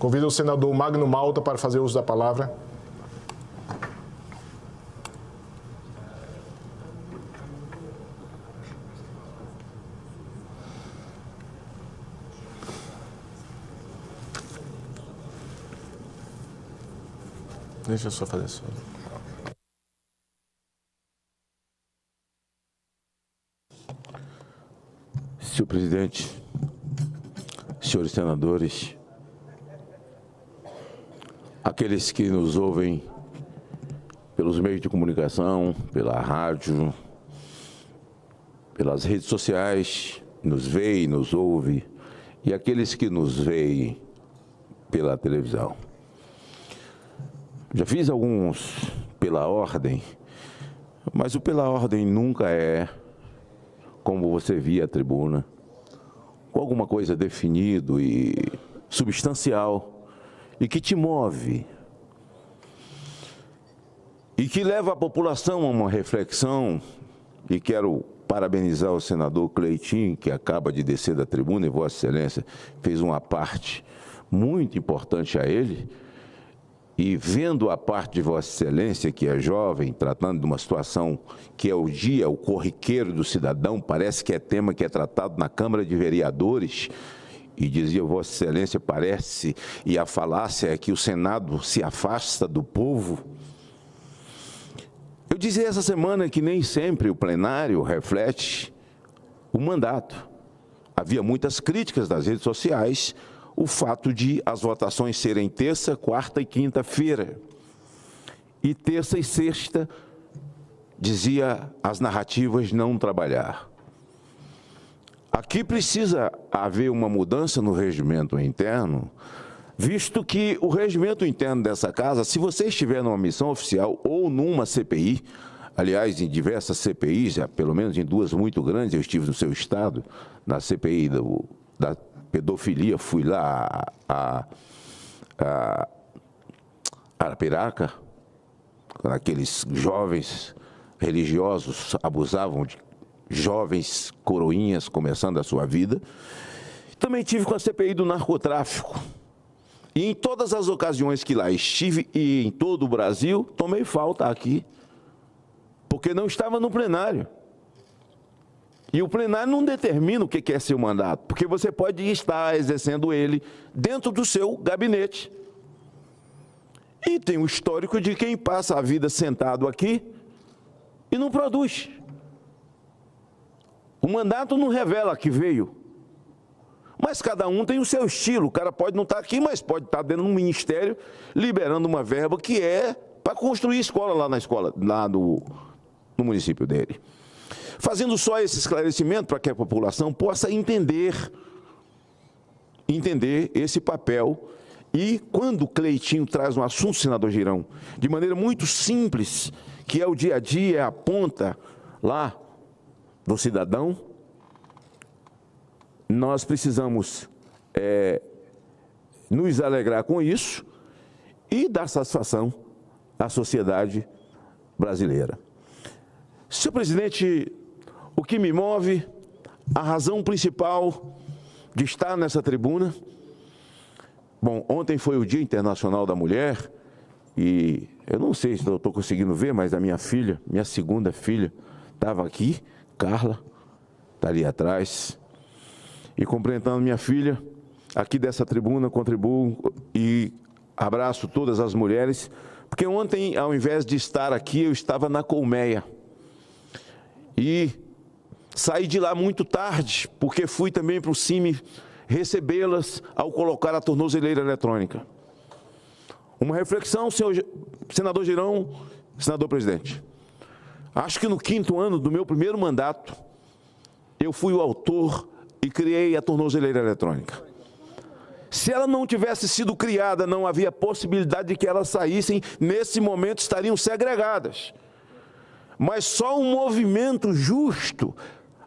Convido o senador Magno Malta para fazer uso da palavra. Deixa eu só fazer isso. Senhor presidente, senhores senadores, aqueles que nos ouvem pelos meios de comunicação, pela rádio, pelas redes sociais, nos veem, nos ouvem, e aqueles que nos veem pela televisão. Já fiz alguns pela ordem, mas o pela ordem nunca é como você via a tribuna, com alguma coisa definido e substancial e que te move e que leva a população a uma reflexão. E quero parabenizar o senador Cleitinho, que acaba de descer da tribuna, e Vossa Excelência fez uma parte muito importante a ele. E vendo a parte de Vossa Excelência, que é jovem, tratando de uma situação que é o dia, o corriqueiro do cidadão, parece que é tema que é tratado na Câmara de Vereadores, e dizia Vossa Excelência, parece, e a falácia é que o Senado se afasta do povo. Eu dizia essa semana que nem sempre o plenário reflete o mandato. Havia muitas críticas das redes sociais, o fato de as votações serem terça, quarta e quinta-feira. E terça e sexta, dizia as narrativas, não trabalhar. Aqui precisa haver uma mudança no regimento interno, visto que o regimento interno dessa casa, se você estiver numa missão oficial ou numa CPI, aliás, em diversas CPIs, pelo menos em duas muito grandes, eu estive no seu estado, na CPI da pedofilia, fui lá a Arapiraca, quando aqueles jovens religiosos abusavam de jovens coroinhas começando a sua vida. Também tive com a CPI do narcotráfico. E em todas as ocasiões que lá estive, e em todo o Brasil, tomei falta aqui, porque não estava no plenário. E o plenário não determina o que é seu mandato, porque você pode estar exercendo ele dentro do seu gabinete. E tem o histórico de quem passa a vida sentado aqui e não produz. O mandato não revela que veio. Mas cada um tem o seu estilo. O cara pode não estar aqui, mas pode estar dentro de um ministério, liberando uma verba que é para construir escola lá na escola, lá no município dele. Fazendo só esse esclarecimento para que a população possa entender esse papel. E quando o Cleitinho traz um assunto, senador Girão, de maneira muito simples, que é o dia a dia, é a ponta lá do cidadão, nós precisamos nos alegrar com isso e dar satisfação à sociedade brasileira. Senhor presidente, o que me move, a razão principal de estar nessa tribuna, bom, ontem foi o Dia Internacional da Mulher, e eu não sei se eu estou conseguindo ver, mas a minha filha, minha segunda filha, estava aqui, Carla, está ali atrás, e cumprimentando minha filha, aqui dessa tribuna, contribuo e abraço todas as mulheres, porque ontem, ao invés de estar aqui, eu estava na colmeia. E saí de lá muito tarde, porque fui também para o CIMI recebê-las ao colocar a tornozeleira eletrônica. Uma reflexão, senador Girão, senador presidente. Acho que no 5º ano do meu primeiro mandato, eu fui o autor e criei a tornozeleira eletrônica. Se ela não tivesse sido criada, não havia possibilidade de que elas saíssem, nesse momento estariam segregadas. Mas só um movimento justo,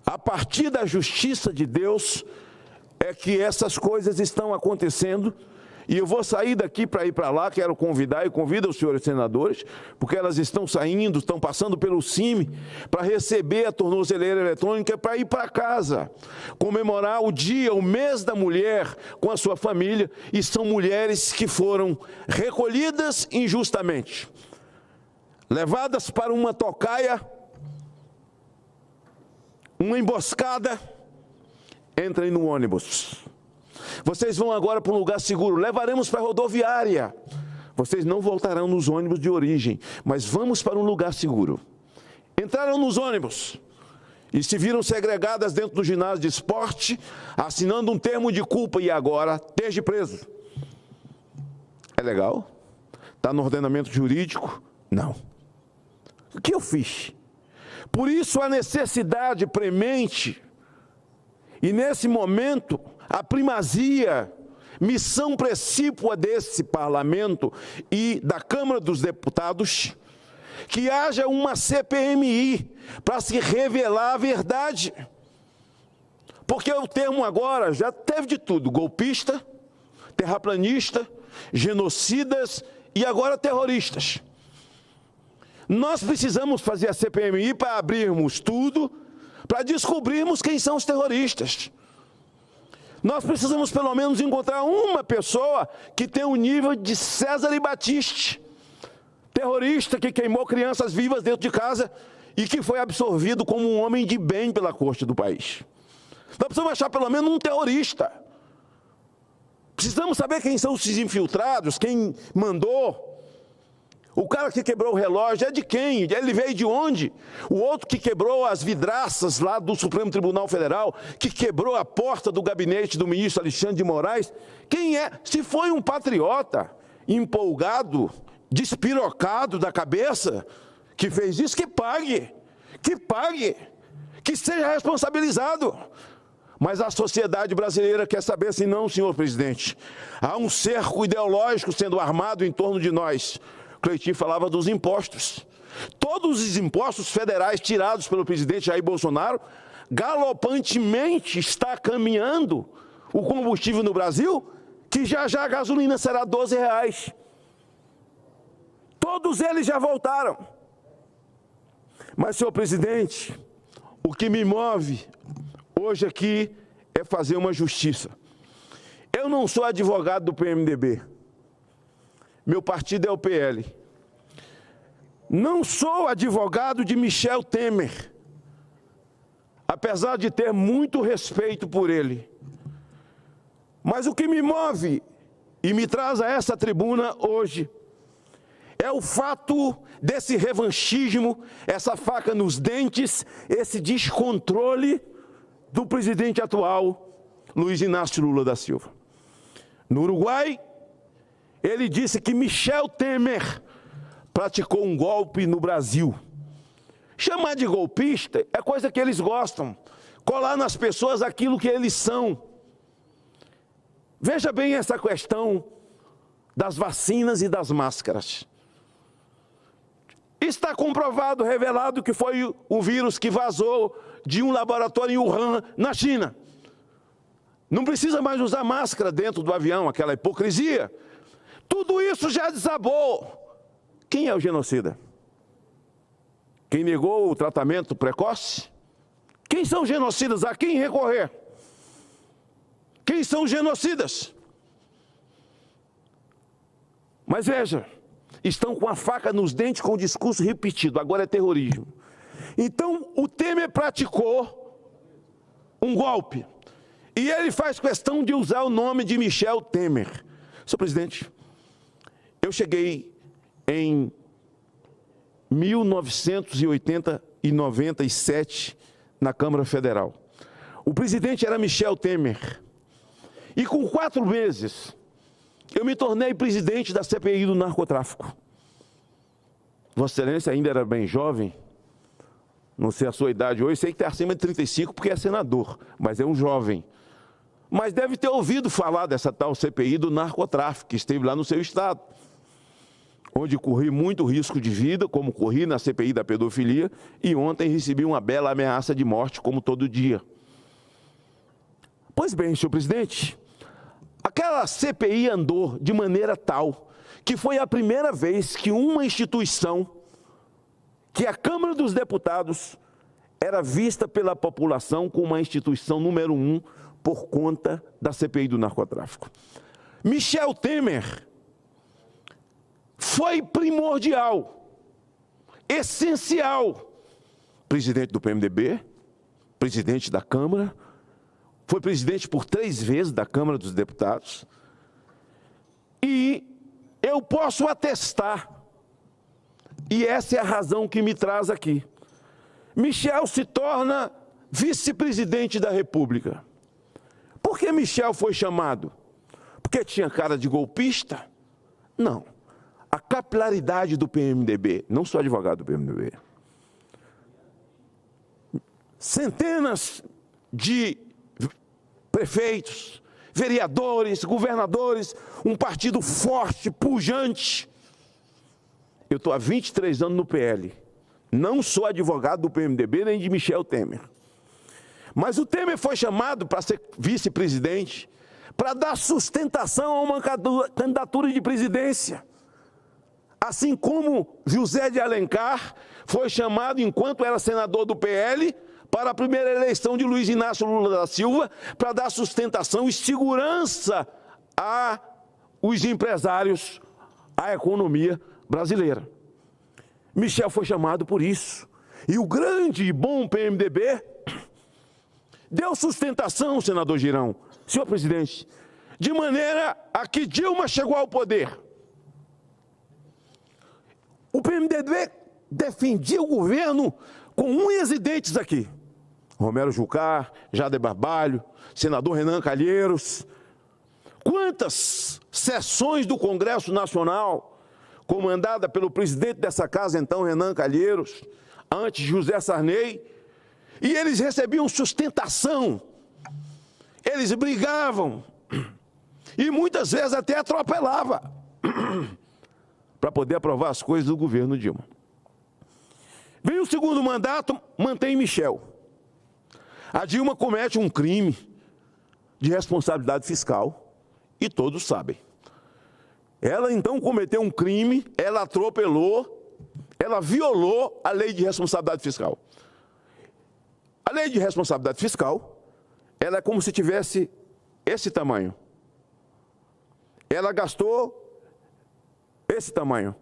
a partir da justiça de Deus, é que essas coisas estão acontecendo E eu vou sair daqui para ir para lá, quero convidar e convido os senhores senadores, porque elas estão saindo, estão passando pelo CIMI, para receber a tornozeleira eletrônica para ir para casa, comemorar o dia, o mês da mulher com a sua família, e são mulheres que foram recolhidas injustamente, levadas para uma tocaia, uma emboscada. Entrem no ônibus. Vocês vão agora para um lugar seguro. Levaremos para a rodoviária. Vocês não voltarão nos ônibus de origem, mas vamos para um lugar seguro. Entraram nos ônibus e se viram segregadas dentro do ginásio de esporte, assinando um termo de culpa e agora esteja preso. É legal? Está no ordenamento jurídico? Não. O que eu fiz? Por isso a necessidade premente. E nesse momento, a primazia, missão precípua desse parlamento e da Câmara dos Deputados, que haja uma CPMI para se revelar a verdade. Porque o termo agora já teve de tudo: golpista, terraplanista, genocidas e agora terroristas. Nós precisamos fazer a CPMI para abrirmos tudo, para descobrirmos quem são os terroristas. Nós precisamos pelo menos encontrar uma pessoa que tem o nível de César e Batiste, terrorista que queimou crianças vivas dentro de casa e que foi absorvido como um homem de bem pela corte do país. Nós precisamos achar pelo menos um terrorista. Precisamos saber quem são os infiltrados, quem mandou. O cara que quebrou o relógio é de quem? Ele veio de onde? O outro que quebrou as vidraças lá do Supremo Tribunal Federal, que quebrou a porta do gabinete do ministro Alexandre de Moraes, quem é? Se foi um patriota empolgado, despirocado da cabeça, que fez isso, que pague, que seja responsabilizado. Mas a sociedade brasileira quer saber assim: não, senhor presidente, há um cerco ideológico sendo armado em torno de nós. Cleitinho falava dos impostos. Todos os impostos federais tirados pelo presidente Jair Bolsonaro, galopantemente está caminhando o combustível no Brasil, que já a gasolina será R$12. Todos eles já voltaram. Mas, senhor presidente, o que me move hoje aqui é fazer uma justiça. Eu não sou advogado do PMDB. Meu partido é o PL. Não sou advogado de Michel Temer, apesar de ter muito respeito por ele. Mas o que me move e me traz a essa tribuna hoje é o fato desse revanchismo, essa faca nos dentes, esse descontrole do presidente atual, Luiz Inácio Lula da Silva. No Uruguai, ele disse que Michel Temer praticou um golpe no Brasil. Chamar de golpista é coisa que eles gostam, colar nas pessoas aquilo que eles são. Veja bem essa questão das vacinas e das máscaras. Está comprovado, revelado que foi o vírus que vazou de um laboratório em Wuhan, na China. Não precisa mais usar máscara dentro do avião, aquela hipocrisia. Tudo isso já desabou. Quem é o genocida? Quem negou o tratamento precoce? Quem são os genocidas? A quem recorrer? Quem são os genocidas? Mas veja, estão com a faca nos dentes com o discurso repetido, agora é terrorismo. Então, o Temer praticou um golpe. E ele faz questão de usar o nome de Michel Temer. Senhor presidente, eu cheguei em 1997 na Câmara Federal. O presidente era Michel Temer. E com 4 meses, eu me tornei presidente da CPI do narcotráfico. Vossa Excelência ainda era bem jovem, não sei a sua idade hoje, sei que está acima de 35 porque é senador, mas é um jovem. Mas deve ter ouvido falar dessa tal CPI do narcotráfico, que esteve lá no seu estado, onde corri muito risco de vida, como corri na CPI da pedofilia, e ontem recebi uma bela ameaça de morte, como todo dia. Pois bem, senhor presidente, Aquela CPI andou de maneira tal que foi a primeira vez que uma instituição, que a Câmara dos Deputados, era vista pela população como uma instituição número 1 por conta da CPI do narcotráfico. Michel Temer foi primordial, essencial. Presidente do PMDB, presidente da Câmara, foi presidente por 3 vezes da Câmara dos Deputados. E eu posso atestar, e essa é a razão que me traz aqui. Michel se torna vice-presidente da República. Por que Michel foi chamado? Porque tinha cara de golpista? Não. A capilaridade do PMDB, não sou advogado do PMDB. Centenas de prefeitos, vereadores, governadores, um partido forte, pujante. Eu estou há 23 anos no PL. Não sou advogado do PMDB nem de Michel Temer. Mas o Temer foi chamado para ser vice-presidente, para dar sustentação a uma candidatura de presidência. Assim como José de Alencar foi chamado, enquanto era senador do PL, para a primeira eleição de Luiz Inácio Lula da Silva, para dar sustentação e segurança aos empresários, à economia brasileira. Michel foi chamado por isso. E o grande e bom PMDB deu sustentação, senador Girão, senhor presidente, de maneira a que Dilma chegou ao poder. O PMDB defendia o governo com unhas e dentes aqui. Romero Jucá, Jader Barbalho, senador Renan Calheiros. Quantas sessões do Congresso Nacional, comandada pelo presidente dessa casa, então, Renan Calheiros, antes José Sarney, e eles recebiam sustentação, eles brigavam, e muitas vezes até atropelava, para poder aprovar as coisas do governo Dilma. Vem o segundo mandato, mantém Michel. A Dilma comete um crime de responsabilidade fiscal, e todos sabem. Ela então cometeu um crime, ela atropelou, ela violou a lei de responsabilidade fiscal. A lei de responsabilidade fiscal, ela é como se tivesse esse tamanho. Ela gastou esse tamanho.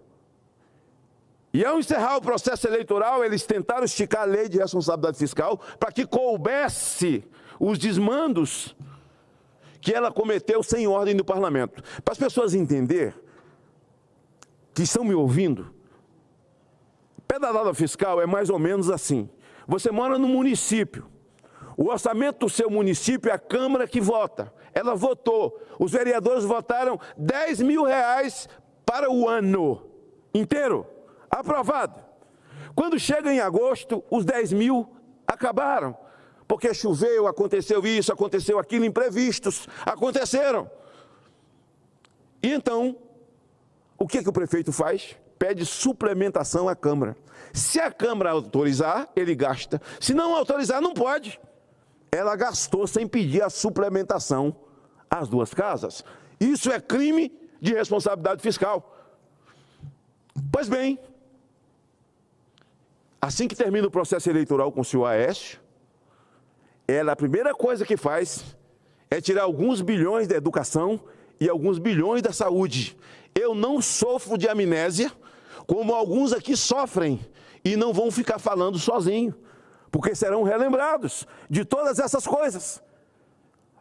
E ao encerrar o processo eleitoral, eles tentaram esticar a lei de responsabilidade fiscal para que coubesse os desmandos que ela cometeu sem ordem do parlamento. Para as pessoas entenderem, que estão me ouvindo, pedalada fiscal é mais ou menos assim. Você mora no município, o orçamento do seu município é a Câmara que vota. Ela votou, os vereadores votaram R$10 mil para o ano inteiro, aprovado. Quando chega em agosto, os 10 mil acabaram, porque choveu, aconteceu isso, aconteceu aquilo, imprevistos aconteceram. E então, o que o prefeito faz? Pede suplementação à Câmara. Se a Câmara autorizar, ele gasta. Se não autorizar, não pode. Ela gastou sem pedir a suplementação às duas casas. Isso é crime de responsabilidade fiscal. Pois bem, assim que termina o processo eleitoral com o senhor Aécio, ela, a primeira coisa que faz é tirar alguns bilhões da educação e alguns bilhões da saúde. Eu não sofro de amnésia, como alguns aqui sofrem, e não vão ficar falando sozinho, porque serão relembrados de todas essas coisas.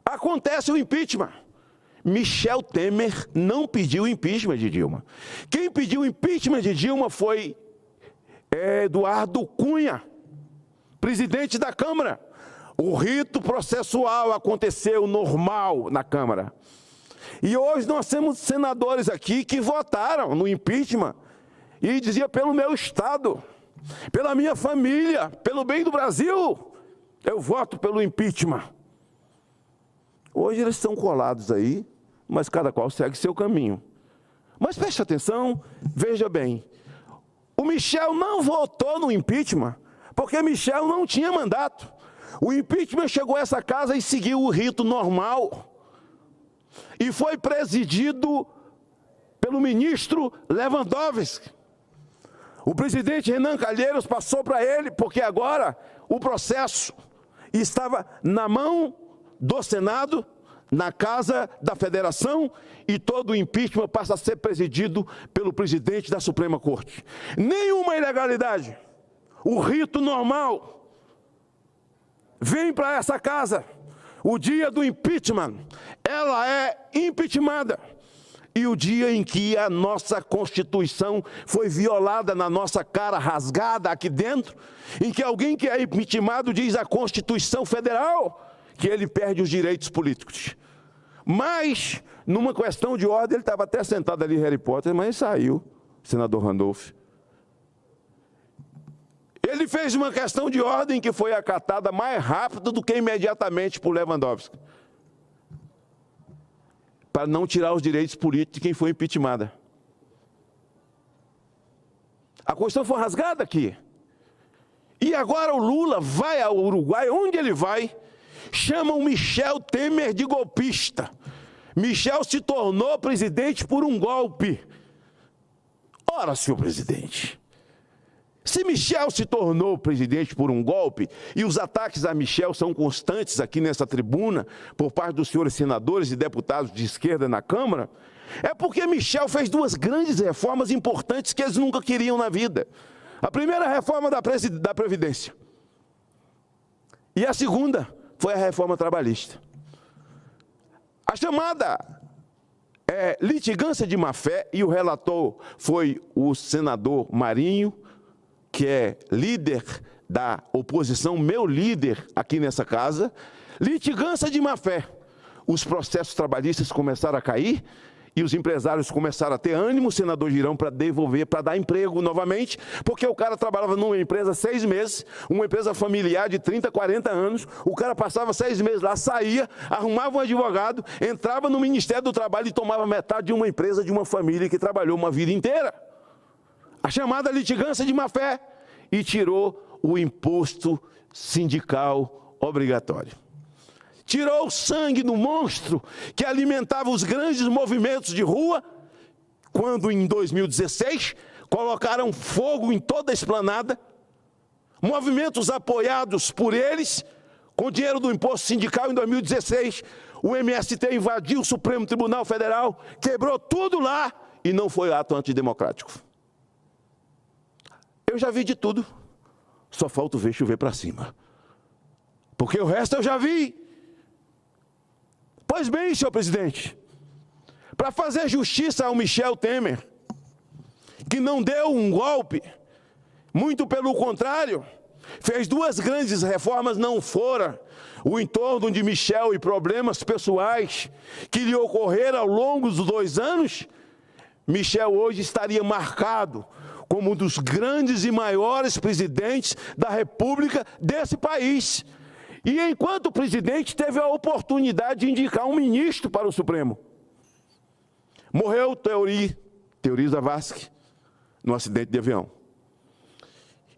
Acontece o impeachment. Michel Temer não pediu o impeachment de Dilma. Quem pediu o impeachment de Dilma foi Eduardo Cunha, presidente da Câmara. O rito processual aconteceu normal na Câmara. E hoje nós temos senadores aqui que votaram no impeachment e dizia pelo meu Estado, pela minha família, pelo bem do Brasil, eu voto pelo impeachment. Hoje eles estão colados aí, mas cada qual segue seu caminho. Mas preste atenção, veja bem, o Michel não votou no impeachment, porque Michel não tinha mandato. O impeachment chegou a essa casa e seguiu o rito normal. e foi presidido pelo ministro Lewandowski. O presidente Renan Calheiros passou para ele, porque agora o processo estava na mão do Senado, na Casa da Federação, e todo o impeachment passa a ser presidido pelo presidente da Suprema Corte. Nenhuma ilegalidade. O rito normal vem para essa casa. O dia do impeachment, ela é impeachmentada. E o dia em que a nossa Constituição foi violada na nossa cara, rasgada aqui dentro, em que alguém que é impeachmentado diz à Constituição Federal que ele perde os direitos políticos. Mas, numa questão de ordem, ele estava até sentado ali, Harry Potter, mas saiu, senador Randolph. Ele fez uma questão de ordem que foi acatada mais rápido do que imediatamente por Lewandowski, para não tirar os direitos políticos de quem foi impeachmentada. A Constituição foi rasgada aqui. E agora o Lula vai ao Uruguai, onde ele vai, chama o Michel Temer de golpista. Michel se tornou presidente por um golpe. Ora, senhor presidente, se Michel se tornou presidente por um golpe, e os ataques a Michel são constantes aqui nessa tribuna, por parte dos senhores senadores e deputados de esquerda na Câmara, é porque Michel fez duas grandes reformas importantes que eles nunca queriam na vida. A primeira reforma da Previdência. E a segunda foi a reforma trabalhista. A chamada litigância de má-fé, e o relator foi o senador Marinho, que é líder da oposição, meu líder aqui nessa casa. Litigância de má-fé. Os processos trabalhistas começaram a cair e os empresários começaram a ter ânimo, senador Girão, para devolver, para dar emprego novamente, porque o cara trabalhava numa empresa 6 meses, uma empresa familiar de 30, 40 anos, o cara passava 6 meses lá, saía, arrumava um advogado, entrava no Ministério do Trabalho e tomava metade de uma empresa, de uma família que trabalhou uma vida inteira. A chamada litigância de má-fé, e tirou o imposto sindical obrigatório. Tirou o sangue do monstro que alimentava os grandes movimentos de rua, quando em 2016 colocaram fogo em toda a esplanada, movimentos apoiados por eles, com dinheiro do imposto sindical. Em 2016, o MST invadiu o Supremo Tribunal Federal, quebrou tudo lá, e não foi ato antidemocrático. Eu já vi de tudo, só falta ver chover para cima, porque o resto eu já vi. Pois bem, senhor presidente, para fazer justiça ao Michel Temer, que não deu um golpe, muito pelo contrário, fez duas grandes reformas, não fora o entorno de Michel e problemas pessoais que lhe ocorreram ao longo dos 2 anos, Michel hoje estaria marcado como um dos grandes e maiores presidentes da República desse país. E enquanto presidente, teve a oportunidade de indicar um ministro para o Supremo. Morreu Teori Zavascki no acidente de avião.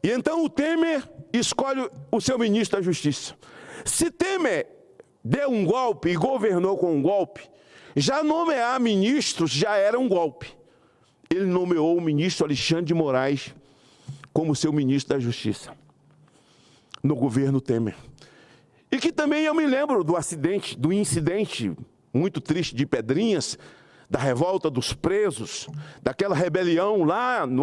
E então o Temer escolhe o seu ministro da Justiça. Se Temer deu um golpe e governou com um golpe, já nomear ministros já era um golpe. Ele nomeou o ministro Alexandre de Moraes como seu ministro da Justiça, no governo Temer. E que também eu me lembro do incidente muito triste de Pedrinhas, da revolta dos presos, daquela rebelião lá no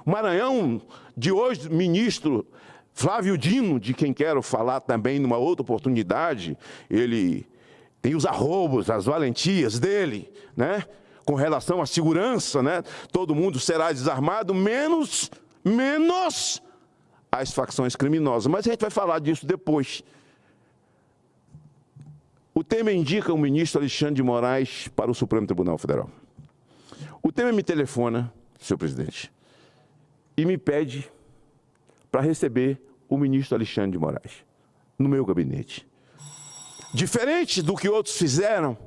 Maranhão, de hoje ministro Flávio Dino, de quem quero falar também numa outra oportunidade. Ele tem os arrobos, as valentias dele, né? Com relação à segurança, né? Todo mundo será desarmado, menos as facções criminosas. Mas a gente vai falar disso depois. O Temer indica o ministro Alexandre de Moraes para o Supremo Tribunal Federal. O Temer me telefona, senhor presidente, e me pede para receber o ministro Alexandre de Moraes no meu gabinete. Diferente do que outros fizeram,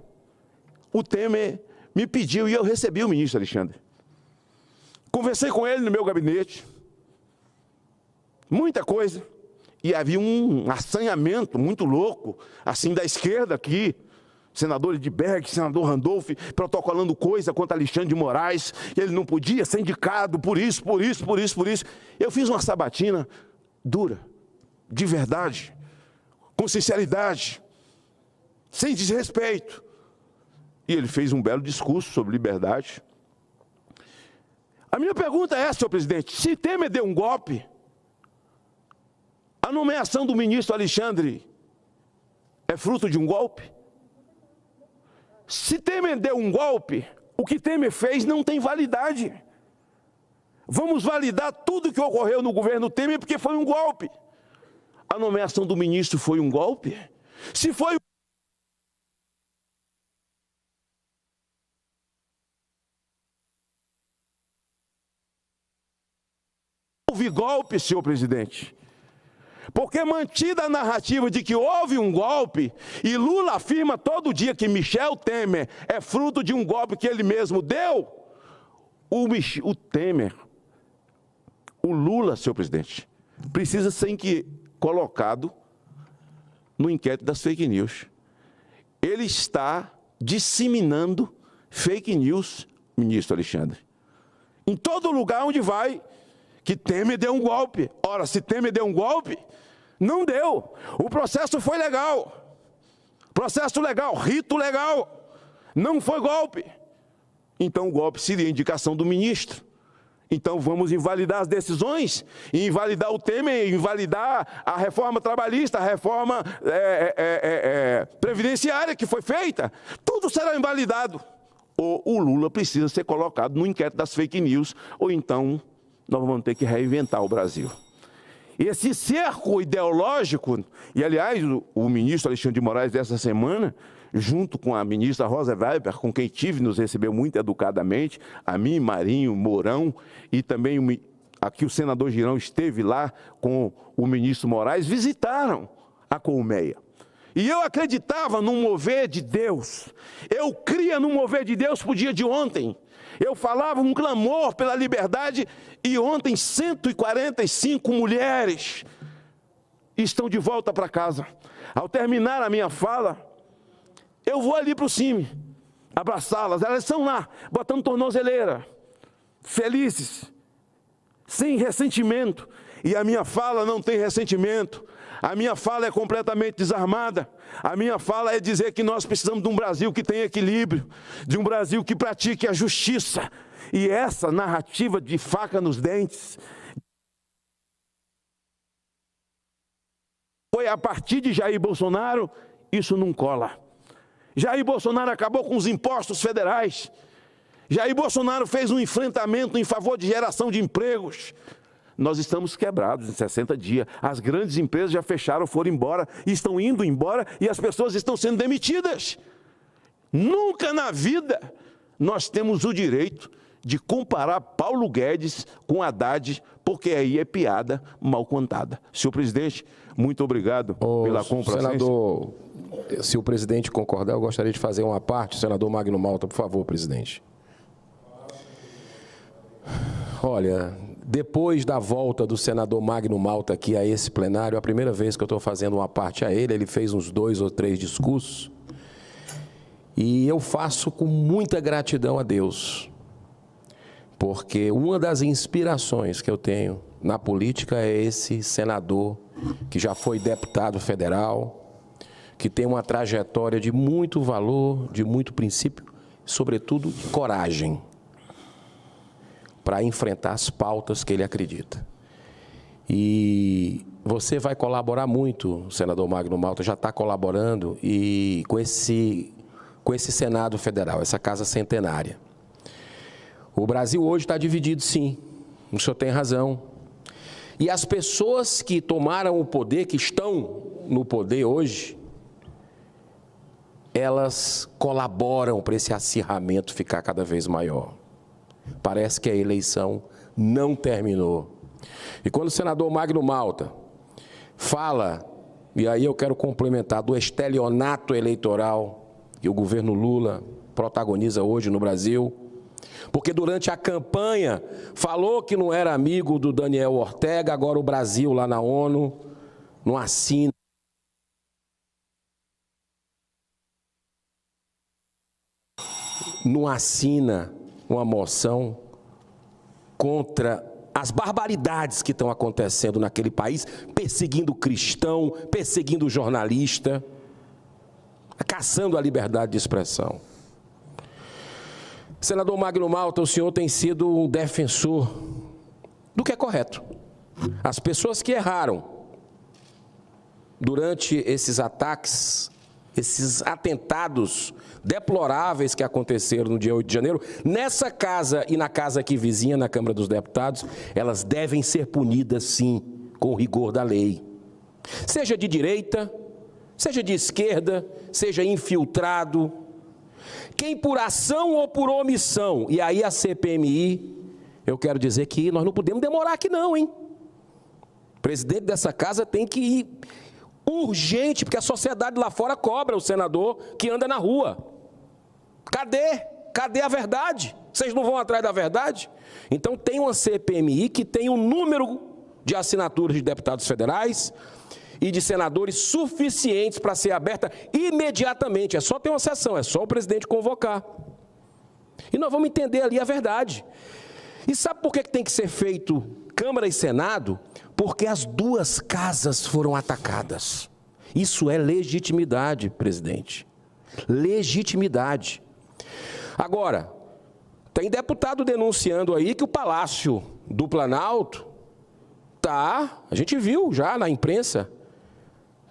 o Temer me pediu e eu recebi o ministro Alexandre. Conversei com ele no meu gabinete, muita coisa, e havia um assanhamento muito louco, assim, da esquerda aqui, senador Edberg, senador Randolph, protocolando coisa contra Alexandre de Moraes, ele não podia ser indicado por isso. Eu fiz uma sabatina dura, de verdade, com sinceridade, sem desrespeito. E ele fez um belo discurso sobre liberdade. A minha pergunta é essa, senhor presidente: se Temer deu um golpe, a nomeação do ministro Alexandre é fruto de um golpe? Se Temer deu um golpe, o que Temer fez não tem validade. Vamos validar tudo que ocorreu no governo Temer porque foi um golpe. A nomeação do ministro foi um golpe? Se foi houve golpe, senhor presidente, porque mantida a narrativa de que houve um golpe, e Lula afirma todo dia que Michel Temer é fruto de um golpe que ele mesmo deu, o Temer, o Lula, senhor presidente, precisa ser colocado no inquérito das fake news. Ele está disseminando fake news, ministro Alexandre, em todo lugar onde vai, que Temer deu um golpe. Ora, se Temer deu um golpe, não deu. O processo foi legal. Processo legal, rito legal. Não foi golpe. Então o golpe seria indicação do ministro. Então vamos invalidar as decisões, invalidar o Temer, invalidar a reforma trabalhista, a reforma previdenciária que foi feita. Tudo será invalidado. Ou o Lula precisa ser colocado no inquérito das fake news, ou então nós vamos ter que reinventar o Brasil. Esse cerco ideológico, e aliás, o ministro Alexandre de Moraes, essa semana, junto com a ministra Rosa Weber, com quem nos recebeu muito educadamente, a mim, Marinho, Mourão, e também aqui o senador Girão esteve lá com o ministro Moraes, visitaram a Colmeia. E eu acreditava num mover de Deus, eu cria num mover de Deus para o dia de ontem. Eu falava um clamor pela liberdade e ontem 145 mulheres estão de volta para casa. Ao terminar a minha fala, eu vou ali para o CIMI, abraçá-las. Elas estão lá, botando tornozeleira, felizes, sem ressentimento. E a minha fala não tem ressentimento. A minha fala é completamente desarmada. A minha fala é dizer que nós precisamos de um Brasil que tenha equilíbrio, de um Brasil que pratique a justiça. E essa narrativa de faca nos dentes foi a partir de Jair Bolsonaro, isso não cola. Jair Bolsonaro acabou com os impostos federais. Jair Bolsonaro fez um enfrentamento em favor de geração de empregos. Nós estamos quebrados em 60 dias. As grandes empresas já fecharam, foram embora, estão indo embora e as pessoas estão sendo demitidas. Nunca na vida nós temos o direito de comparar Paulo Guedes com Haddad, porque aí é piada mal contada. Senhor presidente, muito obrigado pela complacência. Senador, se o presidente concordar, eu gostaria de fazer uma parte. Senador Magno Malta, por favor, presidente. Olha, depois da volta do senador Magno Malta aqui a esse plenário, a primeira vez que eu estou fazendo uma parte a ele, ele fez uns 2 ou 3 discursos, e eu faço com muita gratidão a Deus, porque uma das inspirações que eu tenho na política é esse senador que já foi deputado federal, que tem uma trajetória de muito valor, de muito princípio, sobretudo coragem, para enfrentar as pautas que ele acredita. E você vai colaborar muito, senador Magno Malta, já está colaborando, e com esse Senado Federal, essa Casa Centenária. O Brasil hoje está dividido, sim, o senhor tem razão. E as pessoas que tomaram o poder, que estão no poder hoje, elas colaboram para esse acirramento ficar cada vez maior. Parece que a eleição não terminou. E quando o senador Magno Malta fala, e aí eu quero complementar, do estelionato eleitoral que o governo Lula protagoniza hoje no Brasil, porque durante a campanha falou que não era amigo do Daniel Ortega, agora o Brasil lá na ONU não assina não assina uma moção contra as barbaridades que estão acontecendo naquele país, perseguindo cristão, perseguindo jornalista, caçando a liberdade de expressão. Senador Magno Malta, o senhor tem sido um defensor do que é correto. As pessoas que erraram durante esses ataques, esses atentados deploráveis que aconteceram no dia 8 de janeiro, nessa casa e na casa aqui vizinha, na Câmara dos Deputados, elas devem ser punidas, sim, com o rigor da lei. Seja de direita, seja de esquerda, seja infiltrado, quem por ação ou por omissão, e aí a CPMI, eu quero dizer que nós não podemos demorar aqui não, hein? O presidente dessa casa tem que ir urgente, porque a sociedade lá fora cobra o senador que anda na rua. Cadê? Cadê a verdade? Vocês não vão atrás da verdade? Então tem uma CPMI que tem um número de assinaturas de deputados federais e de senadores suficientes para ser aberta imediatamente. É só ter uma sessão, é só o presidente convocar. E nós vamos entender ali a verdade. E sabe por que tem que ser feito Câmara e Senado? Porque as duas casas foram atacadas. Isso é legitimidade, presidente. Legitimidade. Agora, tem deputado denunciando aí que o Palácio do Planalto está, a gente viu já na imprensa,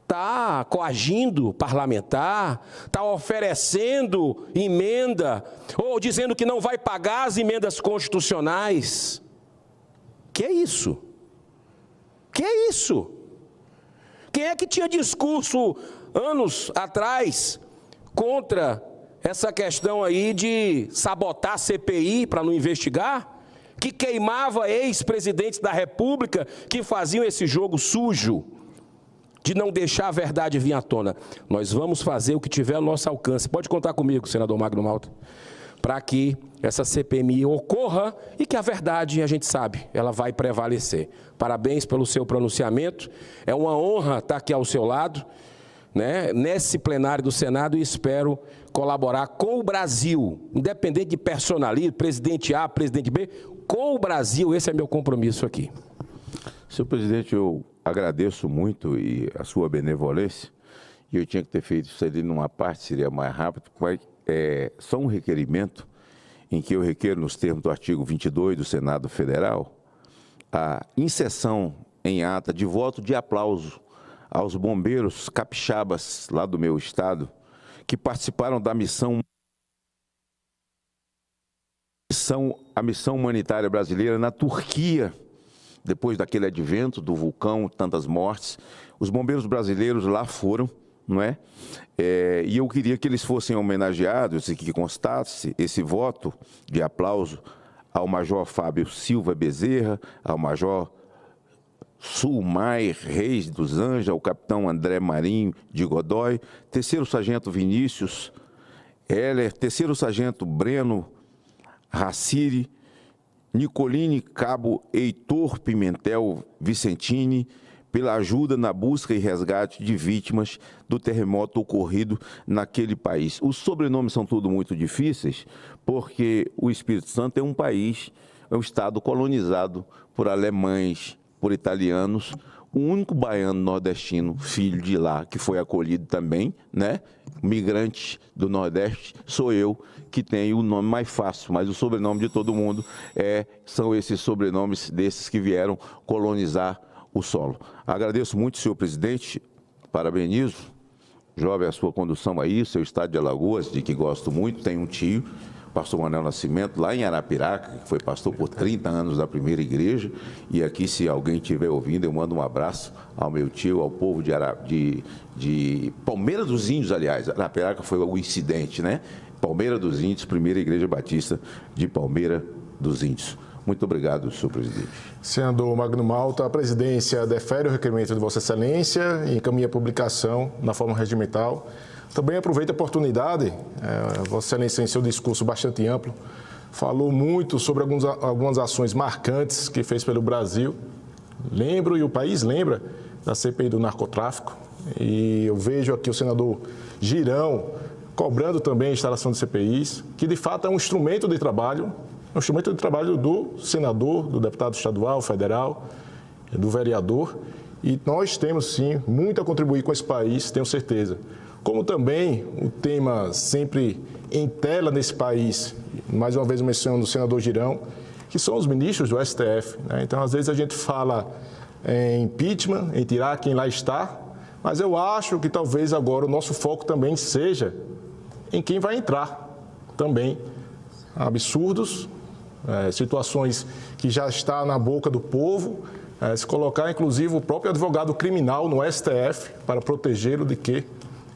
está coagindo parlamentar, está oferecendo emenda, ou dizendo que não vai pagar as emendas constitucionais. Que é isso? Que é isso? Quem é que tinha discurso anos atrás contra essa questão aí de sabotar a CPI para não investigar? Que queimava ex-presidentes da República que faziam esse jogo sujo de não deixar a verdade vir à tona. Nós vamos fazer o que tiver ao nosso alcance. Pode contar comigo, senador Magno Malta, para que essa CPMI ocorra e que a verdade, a gente sabe, ela vai prevalecer. Parabéns pelo seu pronunciamento. É uma honra estar aqui ao seu lado, né, nesse plenário do Senado, e espero colaborar com o Brasil, independente de personalismo, presidente A, presidente B, com o Brasil. Esse é meu compromisso aqui. Senhor presidente, eu agradeço muito e a sua benevolência, e eu tinha que ter feito isso ali numa parte, seria mais rápido, mas é só um requerimento em que eu requeiro, nos termos do artigo 22 do Senado Federal, a inserção em ata de voto de aplauso aos bombeiros capixabas lá do meu estado, que participaram da a missão humanitária brasileira na Turquia, depois daquele advento do vulcão, tantas mortes. Os bombeiros brasileiros lá foram, não é? E eu queria que eles fossem homenageados e que constasse esse voto de aplauso ao Major Fábio Silva Bezerra, ao Major Sulmai Reis dos Anjos, ao Capitão André Marinho de Godoy, Terceiro Sargento Vinícius Heller, Terceiro Sargento Breno Raciri, Nicoline Cabo Heitor Pimentel Vicentini, pela ajuda na busca e resgate de vítimas do terremoto ocorrido naquele país. Os sobrenomes são tudo muito difíceis, porque o Espírito Santo é um país, é um estado colonizado por alemães, por italianos. O único baiano nordestino, filho de lá, que foi acolhido também, né? Migrante do Nordeste, sou eu, que tenho o nome mais fácil, mas o sobrenome de todo mundo são esses sobrenomes desses que vieram colonizar o solo. Agradeço muito, senhor presidente, parabenizo, jovem, a sua condução aí, seu estado de Alagoas, de que gosto muito, tenho um tio, pastor Manuel Nascimento, lá em Arapiraca, que foi pastor por 30 anos da primeira igreja, e aqui, se alguém estiver ouvindo, eu mando um abraço ao meu tio, ao povo de Palmeira dos Índios, aliás. Arapiraca foi o incidente, né? Palmeira dos Índios, primeira igreja batista de Palmeira dos Índios. Muito obrigado, senhor presidente. Senador Magno Malta, a presidência defere o requerimento de Vossa Excelência e encaminha a publicação na forma regimental. Também aproveito a oportunidade, Vossa Excelência, em seu discurso bastante amplo, falou muito sobre algumas ações marcantes que fez pelo Brasil. Lembro, e o país lembra, da CPI do narcotráfico. E eu vejo aqui o senador Girão cobrando também a instalação de CPIs, que de fato é um instrumento de trabalho do senador, do deputado estadual, federal, do vereador, e nós temos sim muito a contribuir com esse país, tenho certeza. Como também o tema sempre em tela nesse país, mais uma vez mencionando o senador Girão, que são os ministros do STF, né? Então, às vezes a gente fala em impeachment, em tirar quem lá está, mas eu acho que talvez agora o nosso foco também seja em quem vai entrar também. Absurdos, situações que já está na boca do povo, se colocar inclusive o próprio advogado criminal no STF para protegê-lo de quê?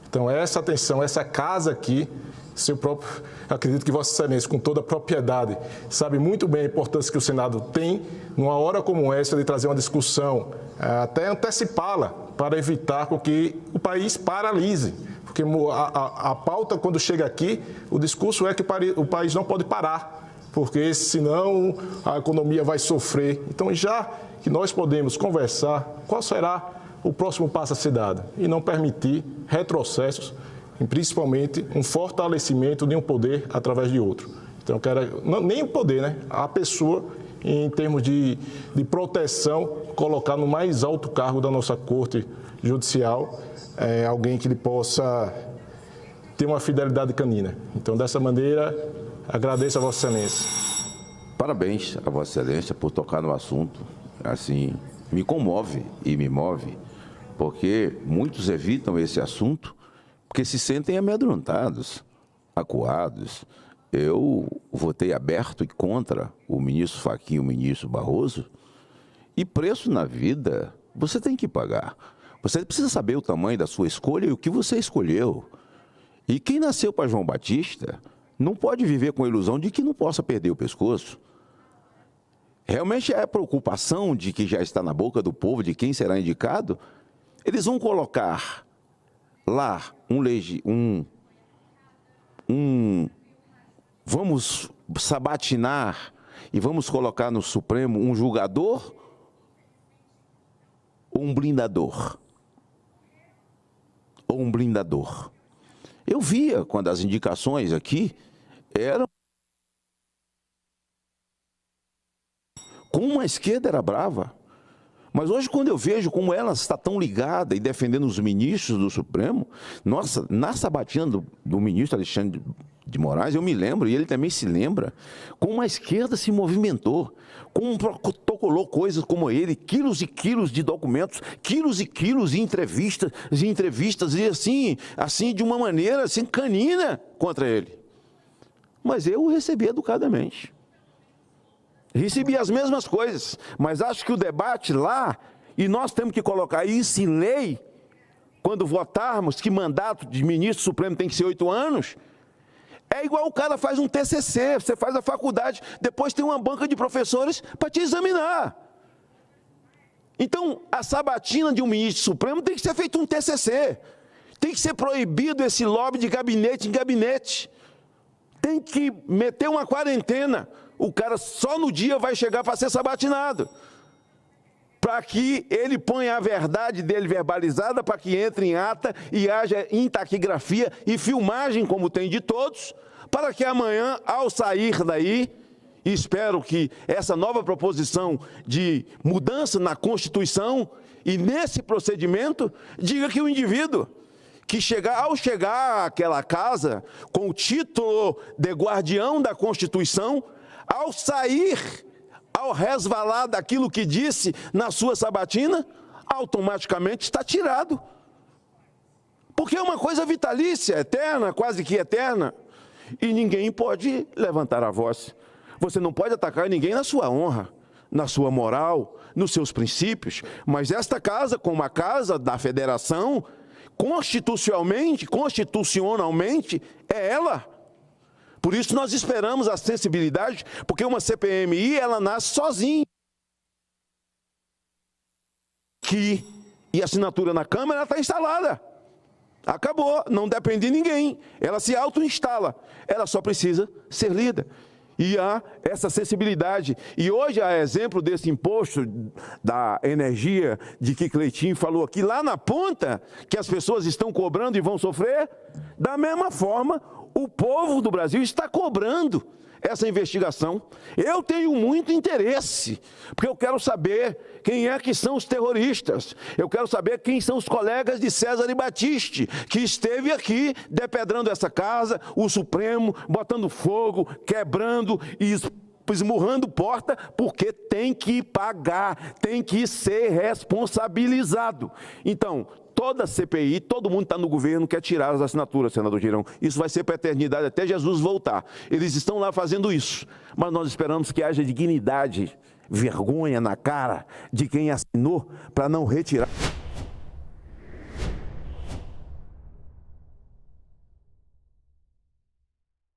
Então, essa atenção, essa casa aqui, seu próprio, acredito que Vossa Excelência, com toda a propriedade, sabe muito bem a importância que o Senado tem, numa hora como essa, de trazer uma discussão, até antecipá-la, para evitar que o país paralise. Porque a pauta, quando chega aqui, o discurso é que o país não pode parar, porque senão a economia vai sofrer. Então, já que nós podemos conversar, qual será o próximo passo a ser dado? E não permitir retrocessos, e principalmente um fortalecimento de um poder através de outro. Então, nem o poder, né? A pessoa, em termos de proteção, colocar no mais alto cargo da nossa Corte Judicial alguém que ele possa ter uma fidelidade canina. Então, dessa maneira, agradeço a Vossa Excelência. Parabéns a Vossa Excelência por tocar no assunto. Assim, me comove e me move, porque muitos evitam esse assunto porque se sentem amedrontados, acuados. Eu votei aberto e contra o ministro Fachin e o ministro Barroso, e preço na vida você tem que pagar. Você precisa saber o tamanho da sua escolha e o que você escolheu. E quem nasceu para João Batista não pode viver com a ilusão de que não possa perder o pescoço. Realmente é a preocupação de que já está na boca do povo, de quem será indicado. Eles vão colocar lá vamos sabatinar e vamos colocar no Supremo um julgador ou um blindador? Ou um blindador? Eu via quando as indicações aqui eram como a esquerda era brava. Mas hoje, quando eu vejo como ela está tão ligada e defendendo os ministros do Supremo, nossa, na sabatina do ministro Alexandre de Moraes, eu me lembro, e ele também se lembra, como a esquerda se movimentou, como protocolou coisas como ele, quilos e quilos de documentos, quilos e quilos de entrevistas e assim de uma maneira assim, canina contra ele. Mas eu o recebi educadamente. Recebi as mesmas coisas, mas acho que o debate lá, e nós temos que colocar isso em lei, quando votarmos que mandato de ministro supremo tem que ser 8 anos, é igual o cara faz um TCC, você faz a faculdade, depois tem uma banca de professores para te examinar. Então, a sabatina de um ministro supremo tem que ser feito um TCC, tem que ser proibido esse lobby de gabinete em gabinete, tem que meter uma quarentena. O cara só no dia vai chegar para ser sabatinado, para que ele ponha a verdade dele verbalizada, para que entre em ata e haja em taquigrafia e filmagem, como tem de todos, para que amanhã, ao sair daí, espero que essa nova proposição de mudança na Constituição e nesse procedimento, diga que o indivíduo que ao chegar àquela casa com o título de guardião da Constituição, ao sair, ao resvalar daquilo que disse na sua sabatina, automaticamente está tirado. Porque é uma coisa vitalícia, eterna, quase que eterna, e ninguém pode levantar a voz. Você não pode atacar ninguém na sua honra, na sua moral, nos seus princípios, mas esta casa, como a casa da federação, constitucionalmente, é ela. Por isso nós esperamos a sensibilidade, porque uma CPMI, ela nasce sozinha. E a assinatura na Câmara, ela está instalada. Acabou, não depende de ninguém. Ela se auto-instala. Ela só precisa ser lida. E há essa sensibilidade. E hoje, a exemplo desse imposto da energia, de que Cleitinho falou aqui, lá na ponta, que as pessoas estão cobrando e vão sofrer, da mesma forma, o povo do Brasil está cobrando essa investigação. Eu tenho muito interesse, porque eu quero saber quem é que são os terroristas. Eu quero saber quem são os colegas de César e Batiste, que esteve aqui depedrando essa casa, o Supremo, botando fogo, quebrando e esmurrando porta, porque tem que pagar, tem que ser responsabilizado. Então, toda a CPI, todo mundo está no governo, quer tirar as assinaturas, senador Girão. Isso vai ser para a eternidade, até Jesus voltar. Eles estão lá fazendo isso. Mas nós esperamos que haja dignidade, vergonha na cara de quem assinou para não retirar.